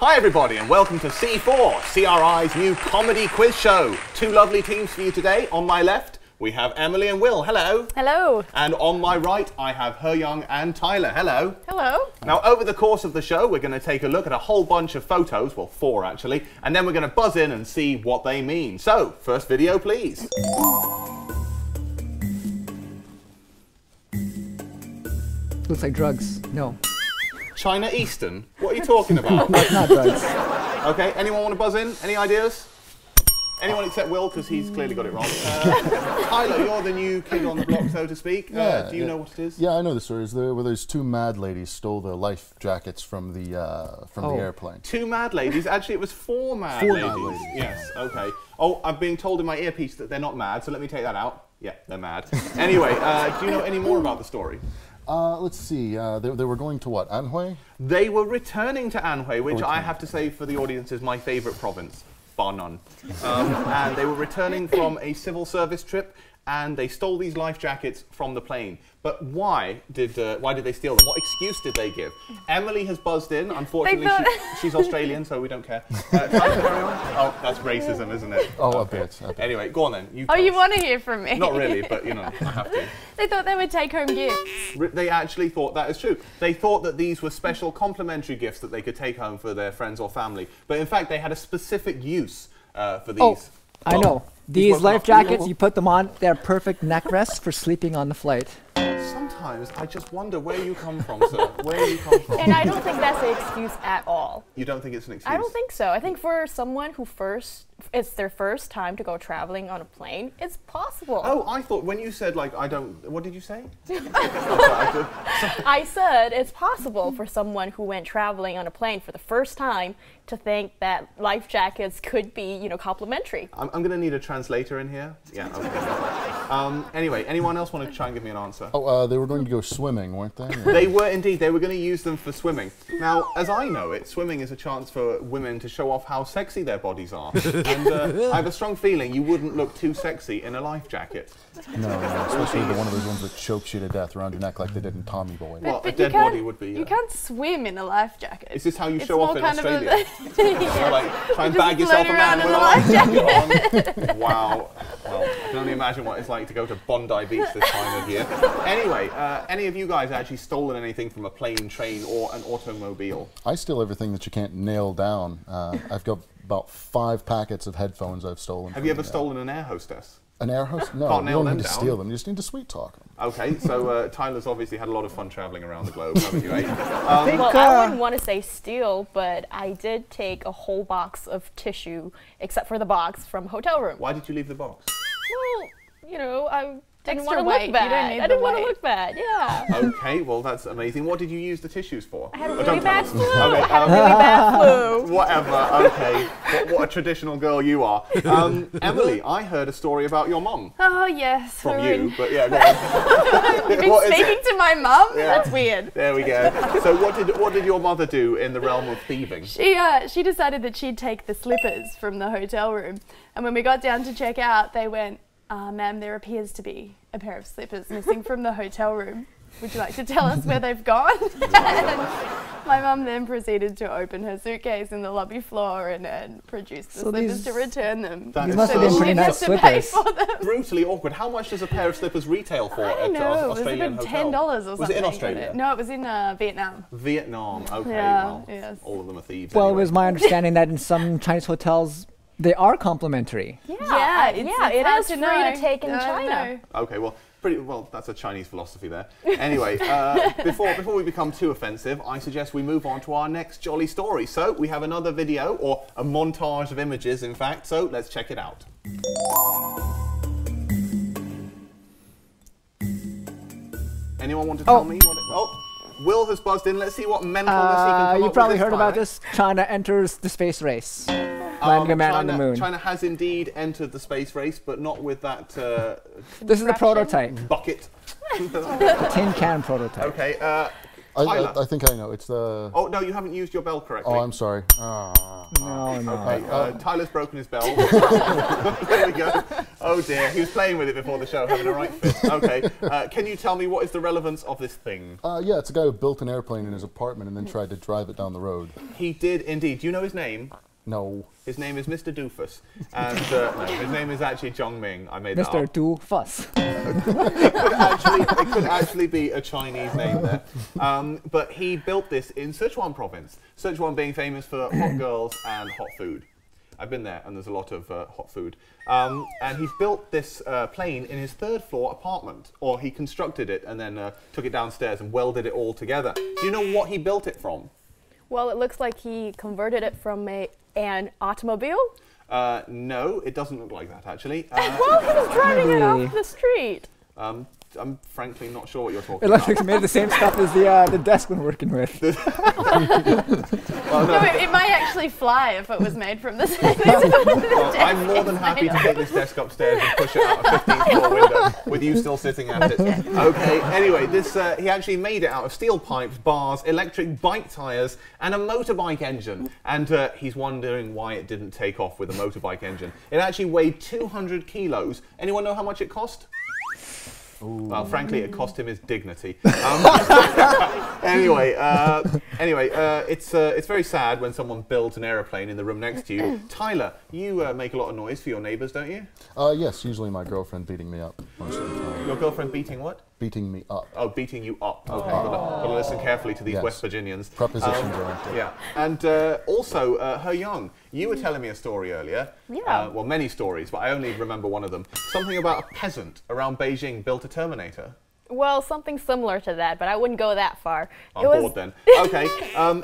Hi everybody and welcome to C4, CRI's new comedy quiz show. Two lovely teams for you today. On my left, we have Emily and Will. Hello. Hello. And on my right, I have He-Young and Tyler. Hello. Hello. Now, over the course of the show, we're going to take a look at a whole bunch of photos, well, 4 actually, and then we're going to buzz in and see what they mean. So, first video, please. Looks like drugs. No. China Eastern? What are you talking about? Not drugs. Okay, anyone want to buzz in? Any ideas? Anyone except Will, because he's clearly got it wrong. Tyler, you're the new kid on the block, so to speak. Do you know what it is? Yeah, I know the story. There's 2 mad ladies stole the life jackets from the airplane. 2 mad ladies? Actually, it was 4 mad 4 ladies. mad ladies. Yes, okay. Oh, I'm being told in my earpiece that they're not mad, so let me take that out. Yeah, they're mad. Anyway, do you know any more about the story? Let's see. They were going to what? Anhui? They were returning to Anhui, which I have to say for the audience is my favourite province, bar none. And they were returning from a civil service trip, and they stole these life jackets from the plane. But why did they steal them? What excuse did they give? Emily has buzzed in. Unfortunately, she's Australian, so we don't care. Tyler, carry on. Oh, that's racism, isn't it? Oh, a bit. Anyway, go on then. You want to hear from me? Not really, but you know, I have to. They thought they would take home gifts. They actually thought that is true. They thought that these were special complimentary gifts that they could take home for their friends or family. But in fact, they had a specific use for these. Oh, I know. These life jackets, you put them on, they're perfect neck rests for sleeping on the flight. Sometimes I just wonder where you come from, sir. Where you come from. And I don't think that's an excuse at all. You don't think it's an excuse? I don't think so. I think for someone who it's their first time to go traveling on a plane, it's possible. Oh, I thought when you said like what did you say? I said it's possible for someone who went traveling on a plane for the first time to think that life jackets could be, you know, complimentary. I'm going to need a translator in here. Yeah. Okay. Anyway, anyone else want to try and give me an answer? Oh, they were going to go swimming, weren't they? They were indeed. They were going to use them for swimming. Now, as I know it, swimming is a chance for women to show off how sexy their bodies are. And I have a strong feeling you wouldn't look too sexy in a life jacket. No, especially one of those ones that chokes you to death around your neck like they did in Tommy Boy. Well, a dead body would be. You can't swim in a life jacket. Is this how you show off in Australia? Yeah. So, like, try and bag yourself a man in a life jacket. Wow. Well, I can only imagine what it's like to go to Bondi Beach this time of year. Anyway, any of you guys actually stolen anything from a plane, train, or an automobile? I steal everything that you can't nail down. I've got about 5 packets of headphones I've stolen. Have you ever stolen an air hostess? An air hostess? No, Can't you don't need to steal them. You just need to sweet talk them. Okay, so Tyler's obviously had a lot of fun traveling around the globe, haven't you, eh? Well, I wouldn't want to say steal, but I did take a whole box of tissue, except for the box from hotel room. Why did you leave the box? Well, you know, I didn't want to weight. look bad. You don't need I didn't the want to weight. look bad, yeah. Okay, well, that's amazing. What did you use the tissues for? I had a Oh, really don't bad tell flu. us. Okay, I had a really bad flu. Whatever, okay. What a traditional girl you are. Emily, I heard a story about your mum. Oh, yes. From you, but yeah, go on. You've been speaking to my mum? Yeah. That's weird. There we go. So what did your mother do in the realm of thieving? She decided that she'd take the slippers from the hotel room. And when we got down to check out, they went, ma'am, there appears to be a pair of slippers missing from the hotel room. Would you like to tell us where they've gone? And my mum then proceeded to open her suitcase in the lobby floor and produce the slippers to return them. These must have been pretty nice slippers. Brutally awkward. How much does a pair of slippers retail for at an Australian hotel? It was about $10 or something. Was it in Australia? No, it was in Vietnam. Vietnam, okay. Yeah, well, yes. all of them are thieves. Well, anyway. it was my understanding that in some Chinese hotels, they are complimentary. Yeah, it is free to take in I China. know. Okay, well, that's a Chinese philosophy there. Anyway, before we become too offensive, I suggest we move on to our next jolly story. So we have another video, or a montage of images, in fact. So let's check it out. Anyone want to tell me what it... Oh, Will has buzzed in. Let's see what mentalness he can come You up probably with heard about this. China enters the space race. Landing a man on the moon. China has indeed entered the space race, but not with that this is the prototype. bucket. The tin can prototype. Okay, I think I know. It's the... Oh, no, you haven't used your bell correctly. Oh, I'm sorry. Okay, Tyler's broken his bell. There we go. Oh dear, he was playing with it before the show, having a right fit. Okay, can you tell me what is the relevance of this thing? Yeah, it's a guy who built an airplane in his apartment and then tried to drive it down the road. He did indeed. Do you know his name? No. His name is Mr. Doofus. And no, his name is actually Zhong Ming. I made that Mr. up. Doofus. It could actually be a Chinese name there. But he built this in Sichuan province. Sichuan being famous for hot girls and hot food. I've been there, and there's a lot of hot food. And he's built this plane in his 3rd floor apartment, or he constructed it and then took it downstairs and welded it all together. Do you know what he built it from? Well, it looks like he converted it from an automobile. No, it doesn't look like that, actually. Well, he was driving it off the street. I'm frankly not sure what you're talking It looks about. like he made the same stuff as the desk we're working with. Well, No, it might actually fly if it was made from the same material. Well, I'm more than happy to take this desk upstairs and push it out a 15th floor window with you still sitting at it. Okay, anyway, this he actually made it out of steel pipes, bars, electric bike tyres and a motorbike engine. And he's wondering why it didn't take off with a motorbike engine. It actually weighed 200 kilos. Anyone know how much it cost? Ooh. Well, frankly, it cost him his dignity. Anyway, it's very sad when someone builds an aeroplane in the room next to you. Tyler, you make a lot of noise for your neighbours, don't you? Yes, usually my girlfriend beating me up most of the time. Your girlfriend beating what? Beating me up. Oh, beating you up. Okay, got to listen carefully to these West Virginians. Prepositions are empty. Yeah, and also, He Young, you were telling me a story earlier. Yeah. Well, many stories, but I only remember one of them. Something about a peasant around Beijing built a Terminator. Well, something similar to that, but I wouldn't go that far. I'm bored then. Okay,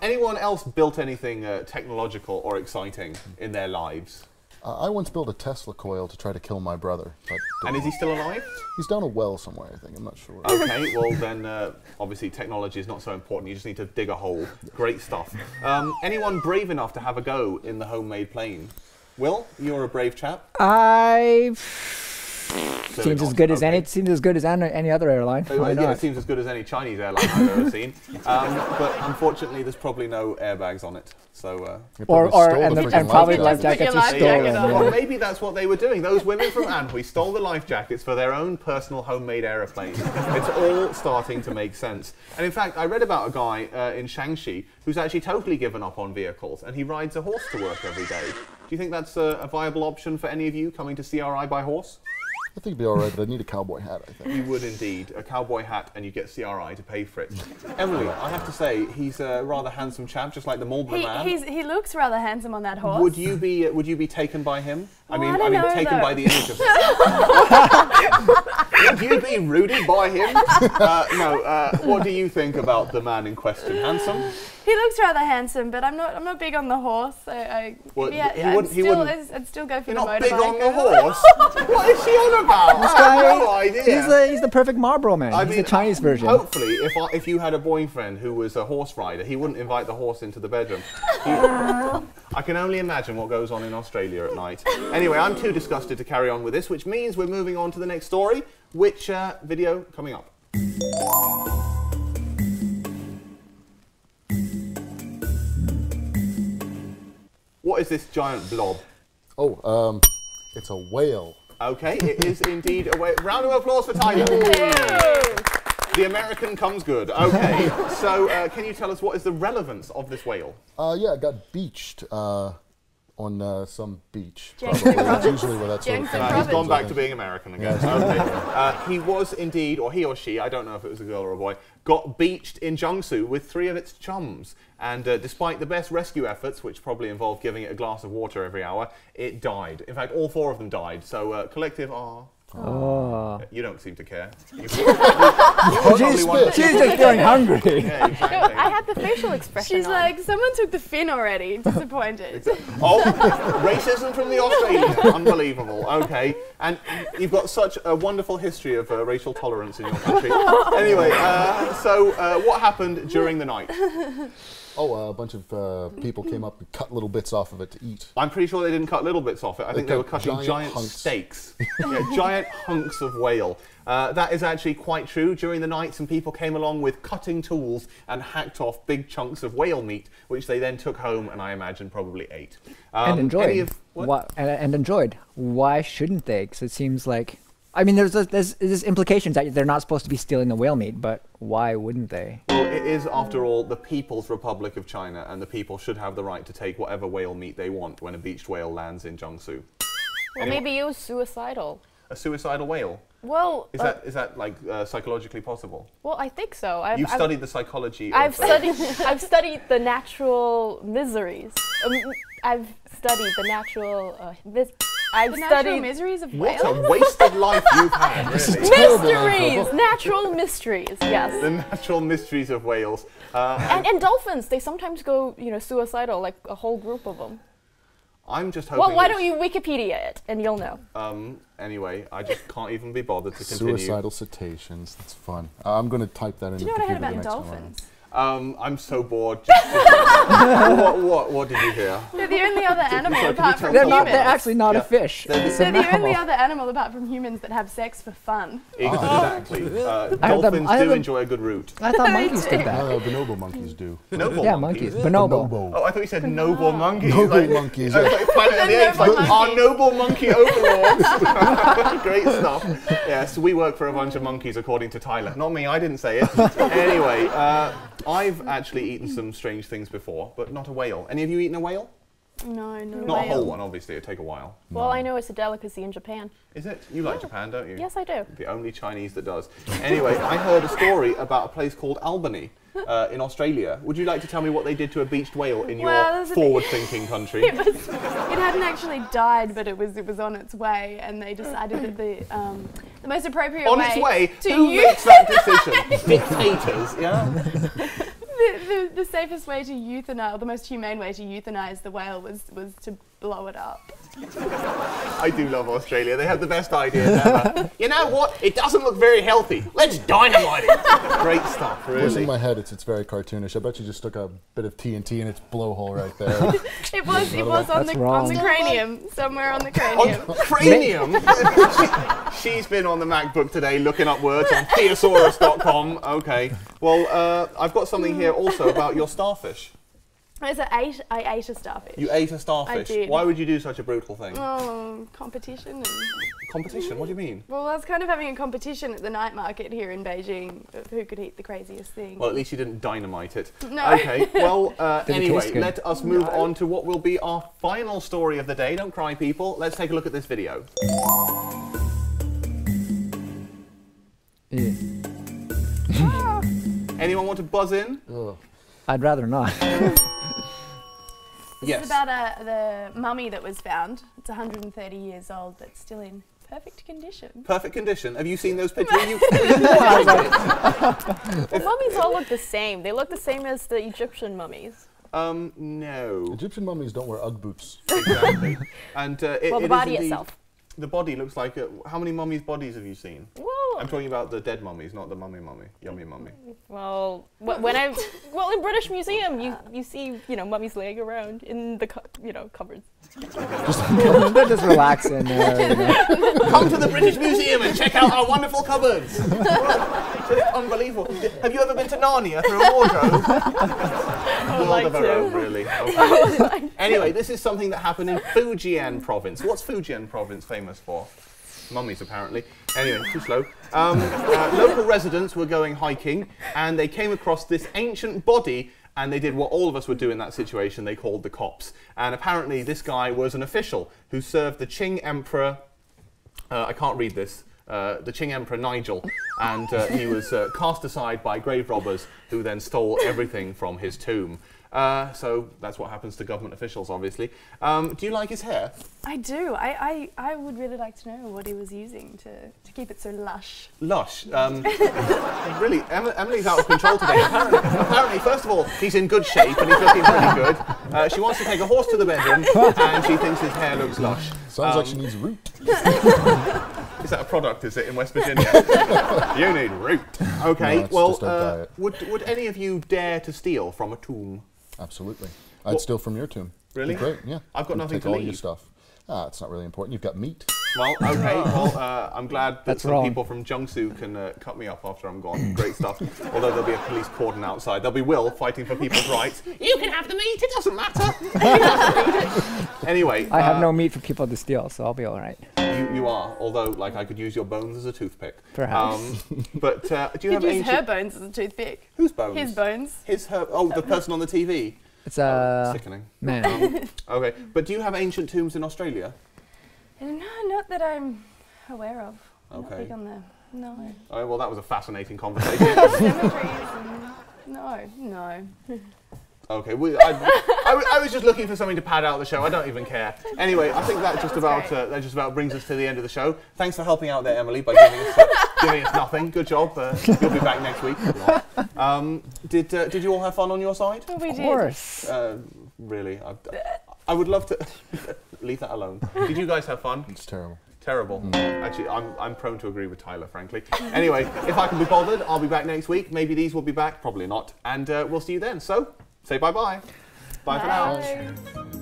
anyone else built anything technological or exciting in their lives? I once built a Tesla coil to try to kill my brother. And is he still alive? He's down a well somewhere, I think. I'm not sure. Okay, well then, obviously technology is not so important. You just need to dig a hole. Great stuff. Anyone brave enough to have a go in the homemade plane? Will, you're a brave chap. Seems as good as any. Seems as good as any other airline. Why Yeah, not? it seems as good as any Chinese airline I've ever seen. But unfortunately, there's probably no airbags on it. So, probably life jackets are stolen. Well, maybe that's what they were doing. Those women from Anhui stole the life jackets for their own personal homemade aeroplanes. It's all starting to make sense. And in fact, I read about a guy in Shaanxi who's actually totally given up on vehicles, and he rides a horse to work every day. Do you think that's a viable option for any of you coming to CRI by horse? I think it'd be all right, but I'd need a cowboy hat, I think. You would indeed. A cowboy hat, and you get CRI to pay for it. Emily, I have to say, he's a rather handsome chap, just like the Marlborough Man. He looks rather handsome on that horse. Would you be taken by him? Well, I mean, taken by the image of him. Would you be rooted by him? No. What do you think about the man in question? Handsome? He looks rather handsome, but I'm not big on the horse. I'd still go for You're the not motorbike. big on the horse? What is she on about? This I guy, have no idea. he's the perfect Marlboro Man. He's the Chinese version. Hopefully, if you had a boyfriend who was a horse rider, he wouldn't invite the horse into the bedroom. I can only imagine what goes on in Australia at night. Anyway, I'm too disgusted to carry on with this, which means we're moving on to the next story, which video coming up. What is this giant blob? Oh, it's a whale. Okay, it is indeed a whale. Round of applause for Tyler. The American comes good. Okay, so can you tell us what is the relevance of this whale? Yeah, it got beached on some beach. Probably. That's usually where that sort of thing He's gone back to being American again. Okay. He was indeed, or he or she, I don't know if it was a girl or a boy, got beached in Jiangsu with 3 of its chums. And despite the best rescue efforts, which probably involved giving it a glass of water every hour, it died. In fact, all 4 of them died. So collective Oh. You don't seem to care. She's just feeling hungry. Yeah, exactly. No, I had the facial expression. She's like, someone took the fin already. Disappointed. Oh, racism from the Australians. Unbelievable. Okay. And you've got such a wonderful history of racial tolerance in your country. Anyway, so what happened during the night? Oh, a bunch of people came up and cut little bits off of it to eat. I'm pretty sure they didn't cut little bits off it. I think they were cutting giant hunks. steaks. Yeah, giant hunks of whale. That is actually quite true. During the night, some people came along with cutting tools and hacked off big chunks of whale meat, which they then took home and I imagine probably ate. And enjoyed. And enjoyed. Why shouldn't they? Because it seems like, I mean, there's implications that they're not supposed to be stealing the whale meat, but why wouldn't they? Well, it is, after all, the People's Republic of China, and the people should have the right to take whatever whale meat they want when a beached whale lands in Jiangsu. Well, maybe it was suicidal. A suicidal whale? Well, is that like psychologically possible? Well, I think so. You've studied the psychology. I've studied the natural miseries. I've studied the natural. Natural miseries of whales. What a wasted life you've had. Really. Mysteries, natural mysteries. Yes. The natural mysteries of whales. And dolphins. They sometimes go, suicidal, like a whole group of them. I'm just hoping. Well, why don't you Wikipedia it, and you'll know. Anyway, I just can't even be bothered to continue. Suicidal cetaceans. That's fun. I'm going to type that in. Do you know what I heard about dolphins? I'm so bored. What did you hear? They're the only other animal apart from They're humans. They're actually not a fish. They're the only other animal apart from humans that have sex for fun. Exactly. Dolphins do enjoy a good root. I thought monkeys did that. No, bonobo monkeys do. Bonobo monkeys. Bonobo. Oh, I thought you said noble monkeys. Noble monkeys. Like Planet of the Apes, like our noble monkey overlords. Great stuff. Yes, we work for a bunch of monkeys, according to Tyler. Not me, I didn't say it. Anyway, I've actually eaten some strange things before, but not a whale. Any of you eaten a whale? No, Not a whole one, obviously. It'd take a while. Well, I know it's a delicacy in Japan. Is it? You like Japan, don't you? Yes, I do. The only Chinese that does. Anyway, I heard a story about a place called Albany in Australia. Would you like to tell me what they did to a beached whale in your forward-thinking country? It hadn't actually died, but it was on its way, and they decided that the most appropriate on way its way? to Who makes that decision? Dictators, yeah? The safest way to euthanize, or the most humane way to euthanize the whale was to blow it up. I do love Australia. They have the best ideas ever. You know what? It doesn't look very healthy. Let's dynamite it. Great stuff, really. What's in my head, it's very cartoonish. I bet you just stuck a bit of TNT in its blowhole right there. It was on the cranium, somewhere on the cranium. On cranium? She's been on the MacBook today looking up words on thesaurus.com. Okay. Well, I've got something here also about your starfish. I ate a starfish. You ate a starfish? I did. Why would you do such a brutal thing? Oh, competition. Competition? What do you mean? Well, I was kind of having a competition at the night market here in Beijing of who could eat the craziest thing. Well, at least you didn't dynamite it. No. Okay, well, anyway, let us move on to what will be our final story of the day. Don't cry, people. Let's take a look at this video. Anyone want to buzz in? Ugh. I'd rather not. This is about the mummy that was found. It's 130 years old, but still in perfect condition. Perfect condition. Have you seen those pictures? The mummies all look the same. They look the same as the Egyptian mummies. No. Egyptian mummies don't wear Ugg boots. Exactly. And the body itself. The body looks like how many mummies' bodies have you seen? Whoa. I'm talking about the dead mummies, not the mummy. Yummy mummy. Well, in British Museum, you see mummies laying around in the cupboards. They're just relaxing. Come to the British Museum and check out our wonderful cupboards. Unbelievable. Have you ever been to Narnia through a wardrobe? I would like to. Really. Okay. Anyway, this is something that happened in Fujian province. What's Fujian province famous for? Mummies, apparently. Anyway, too slow. Local residents were going hiking, and they came across this ancient body, and they did what all of us would do in that situation. They called the cops. And apparently this guy was an official who served the Qing Emperor, I can't read this, the Qing Emperor Nigel, and he was cast aside by grave robbers who then stole everything from his tomb. So that's what happens to government officials, obviously. Do you like his hair? I do. I would really like to know what he was using to keep it so lush. Lush. Really, Emily's out of control today. Apparently, first of all, he's in good shape and he's looking pretty good. She wants to take a horse to the bedroom and she thinks his hair looks lush. Sounds like she needs root. Is that a product, is it, in West Virginia? You need root. Okay, No, it's just our diet. would any of you dare to steal from a tomb? Absolutely. I'd steal from your tomb. Really? Great, yeah. I've got nothing take to all leave. your stuff. It's not really important. You've got meat. Well, okay. Well, I'm glad that some wrong. people from Jiangsu can cut me up after I'm gone. Great stuff. Although there'll be a police cordon outside. There'll be Will fighting for people's rights. You can have the meat. It doesn't matter. Anyway. I have no meat for people to steal, so I'll be all right. You are. Although, like, I could use your bones as a toothpick. Perhaps. But do you have Use ancient... her bones as a toothpick. Whose bones? His bones. Oh, the person on the TV. It's Sickening. man. Okay. But do you have ancient tombs in Australia? No, not that I'm aware of. I'm not Okay. big on the... No. Oh, well, that was a fascinating conversation. Cemeteries and... No. Okay, I was just looking for something to pad out the show. I don't even care. Anyway, I think that just about brings us to the end of the show. Thanks for helping out there, Emily, by giving us nothing. Good job. You'll be back next week. Did you all have fun on your side? Well, we Of did. course. Really, I would love to leave that alone. Did you guys have fun? It's terrible. Terrible. Actually, I'm prone to agree with Tyler, frankly. Anyway, if I can be bothered, I'll be back next week. Maybe these will be back, probably not. And we'll see you then. So, say bye-bye. Bye for now. Bye.